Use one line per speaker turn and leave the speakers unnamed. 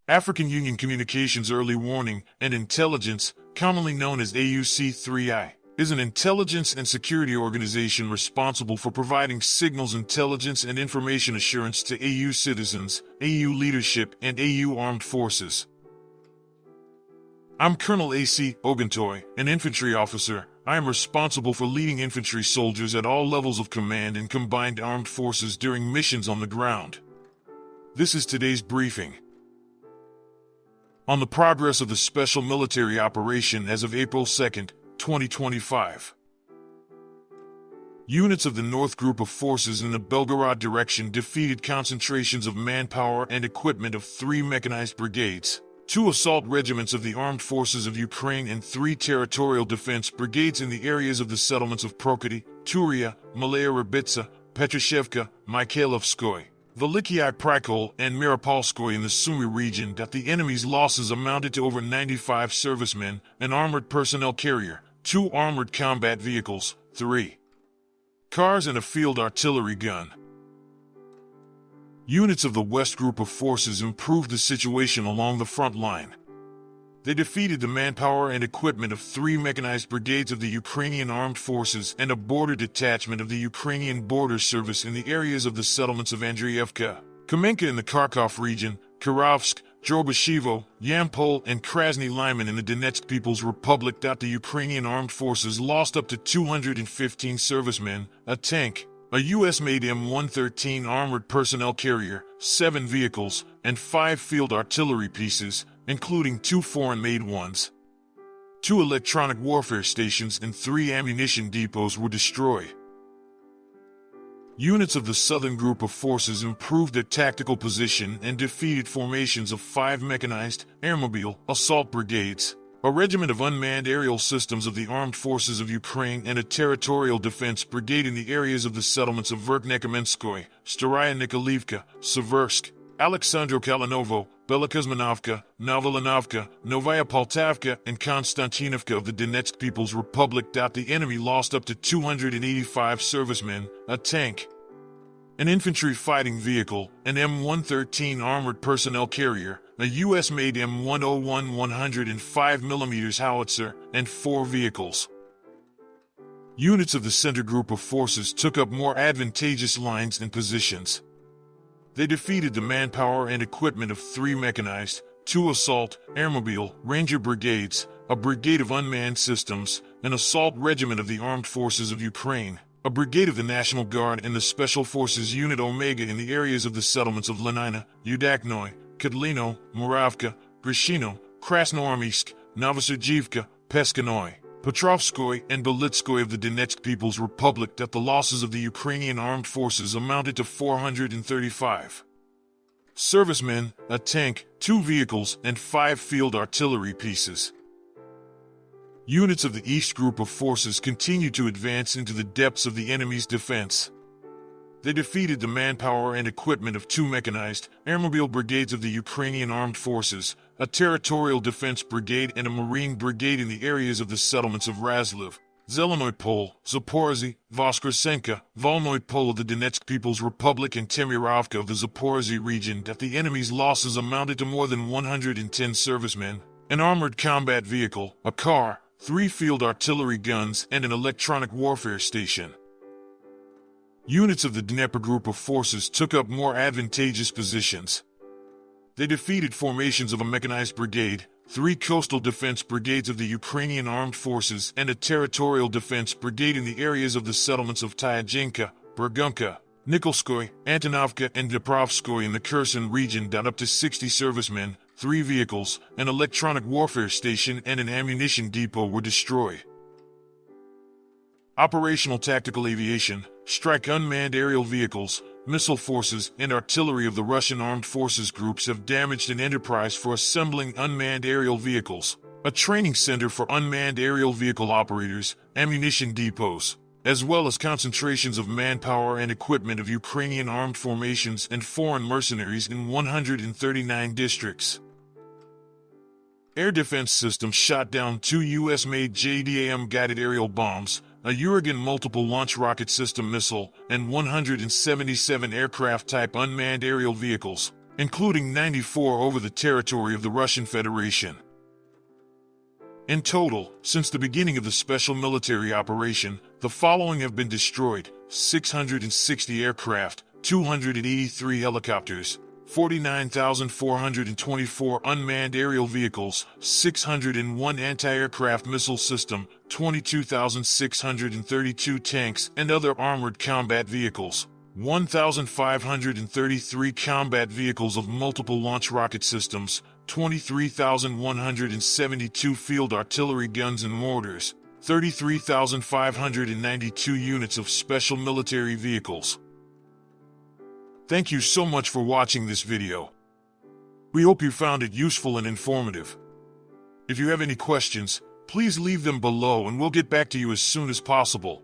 African Union Communications Early Warning and Intelligence, commonly known as AUC3I, is an intelligence and security organization responsible for providing signals intelligence and information assurance to AU citizens, AU leadership, and AU armed forces. I'm Colonel A.C. Oguntoye, an infantry officer. I am responsible for leading infantry soldiers at all levels of command in combined armed forces during missions on the ground. This is today's briefing. On the progress of the special military operation as of April 2nd, 2025. Units of the North Group of Forces in the Belgorod direction defeated concentrations of manpower and equipment of 3 mechanized brigades, 2 assault regiments of the Armed Forces of Ukraine and 3 territorial defense brigades in the areas of the settlements of Prokody, Turia, Malaya Rybitsa, Petrashevka, Mikhailovskoye, Velikiy Prikol, and Mirapolskoye in the Sumy region. That the enemy's losses amounted to over 95 servicemen, an armored personnel carrier, 2 armored combat vehicles, 3 cars and a field artillery gun. Units of the West Group of Forces improved the situation along the front line. They defeated the manpower and equipment of 3 mechanized brigades of the Ukrainian Armed Forces and a border detachment of the Ukrainian Border Service in the areas of the settlements of Andriivka, Kamenka in the Kharkov region, Kirovsk, Drobashevo, Yampol, and Krasny Lyman in the Donetsk People's Republic. The Ukrainian Armed Forces lost up to 215 servicemen, a tank, a U.S.-made M113 armored personnel carrier, 7 vehicles, and 5 field artillery pieces, including 2 foreign-made ones. 2 electronic warfare stations and 3 ammunition depots were destroyed. Units of the Southern Group of Forces improved their tactical position and defeated formations of 5 mechanized, airmobile, assault brigades, a regiment of unmanned aerial systems of the Armed Forces of Ukraine and a territorial defense brigade in the areas of the settlements of Verkhnekamenskoye, Staraya Nikolaevka, Seversk, Alexandro-Kalinovo, Belokuzmanovka, Novolanovka, Novaya Poltavka, and Konstantinovka of the Donetsk People's Republic. The enemy lost up to 285 servicemen, a tank, an infantry fighting vehicle, an M113 armored personnel carrier, a U.S.-made M101 105mm howitzer, and 4 vehicles. Units of the Center Group of Forces took up more advantageous lines and positions. They defeated the manpower and equipment of 3 mechanized, 2 assault, airmobile, ranger brigades, a brigade of unmanned systems, an assault regiment of the Armed Forces of Ukraine, a brigade of the National Guard, and the Special Forces Unit Omega in the areas of the settlements of Lenina, Yudaknoy, Kadlino, Muravka, Grishino, Krasnoarmysk, Novosergivka, Peskanoy, Petrovskoye, and Belitskoye of the Donetsk People's Republic. The losses of the Ukrainian Armed Forces amounted to 435 servicemen, a tank, 2 vehicles, and 5 field artillery pieces. Units of the East Group of Forces continued to advance into the depths of the enemy's defense. They defeated the manpower and equipment of 2 mechanized, airmobile brigades of the Ukrainian Armed Forces, a territorial defense brigade, and a marine brigade in the areas of the settlements of Razliv, Zelenoy Pole, Zaporozhye, Voskresenka, Volnoy Pole of the Donetsk People's Republic, and Temirovka of the Zaporozhye region. The enemy's losses amounted to more than 110 servicemen, an armored combat vehicle, a car, 3 field artillery guns, and an electronic warfare station. Units of the Dnieper Group of Forces took up more advantageous positions. They defeated formations of a mechanized brigade, 3 coastal defense brigades of the Ukrainian Armed Forces, and a territorial defense brigade in the areas of the settlements of Tyajenka, Burgumka, Nikolskoye, Antonovka, and Dniprovskoye in the Kherson region. Up to 60 servicemen, 3 vehicles, an electronic warfare station, and an ammunition depot were destroyed. Operational tactical aviation, strike unmanned aerial vehicles, missile forces, and artillery of the Russian Armed Forces groups have damaged an enterprise for assembling unmanned aerial vehicles, a training center for unmanned aerial vehicle operators, ammunition depots, as well as concentrations of manpower and equipment of Ukrainian armed formations and foreign mercenaries in 139 districts. Air defense systems shot down 2 U.S.-made JDAM guided aerial bombs, a Uragan multiple launch rocket system missile, and 177 aircraft-type unmanned aerial vehicles, including 94 over the territory of the Russian Federation. In total, since the beginning of the special military operation, the following have been destroyed: 660 aircraft, 283 helicopters, 49,424 unmanned aerial vehicles, 601 anti-aircraft missile system, 22,632 tanks and other armored combat vehicles, 1,533 combat vehicles of multiple launch rocket systems, 23,172 field artillery guns and mortars, 33,592 units of special military vehicles. Thank you so much for watching this video. We hope you found it useful and informative. If you have any questions, please leave them below and we'll get back to you as soon as possible.